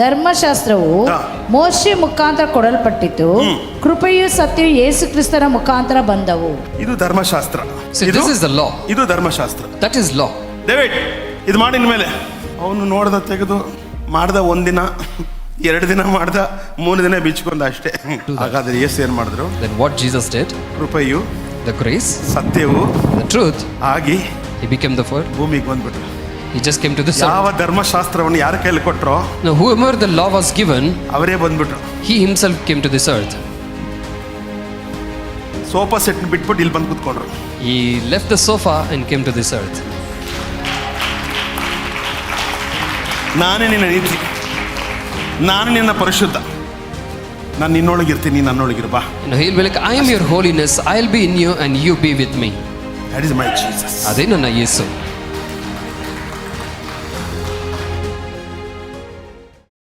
ಧರ್ಮಶಾಸ್ತ್ರವು ಮೋಶೆ ಮುಖಾಂತರ ಕೊಡಲ್ಪಟ್ಟಿತು, ಕೃಪೆಯು ಸತ್ಯವು ಯೇಸು ಕ್ರಿಸ್ತನ ಮುಖಾಂತರ ಬಂದವು. ಇದು ಧರ್ಮಶಾಸ್ತ್ರ. See, this is the law. ಇದು ಧರ್ಮಶಾಸ್ತ್ರ. That is law. ಡೇವಿಡ್ ಇದು ಮಾಡಿದ ಮೇಲೆ ಅವನು ನೋಡ್ದ ತೆಗೆದು ಮಾಡ್ದ, ಒಂದಿನ 2 ದಿನ ಮಾಡ್ದ, 3 ದಿನ ಬಿಚ್ಕೊಂಡ ಅಷ್ಟೇ. ಹಾಗಾದ್ರೆ ಯೇಸು ಏನ್ ಮಾಡಿದ್ರು? Then what Jesus did, ಕೃಪೆಯು the grace, ಸತ್ಯವು the truth, ಆಗಿ he became the word. ಭೂಮಿಗೆ ಬಂದ್ಬಿಟ್ರು. He just came to this earth. ಯಾವ ಧರ್ಮಶಾಸ್ತ್ರವನ್ನು ಯಾರ ಕೈಲಿ ಕೊಟ್ರೋ Now whoever the law was given, ಅವರೇ ಬಂದ್ಬಿಟ್ರು. he himself came to this earth. Sofa set ಬಿಟ್ಬಿಟ್ಟು ಇಲ್ಲಿ ಬಂದು ಕೂತ್ಕೊಂಡ್ರು. He left the sofa and came to this earth. ನಾನೇ ನಿನ್ನ ನೀತಿ, ನಾನು ನಿನ್ನ ಪರಿಶುದ್ಧ, ನಾನು ನಿನ್ನೊಳಗಿರ್ತೀನಿ, ನೀನು ನನ್ನೊಳಗಿರು ಬಾ. Now he'll be like, I am your holiness, I'll be in you and you be with me. That is my Jesus. ಅದೇ ನನ್ನ ಯೇಸು.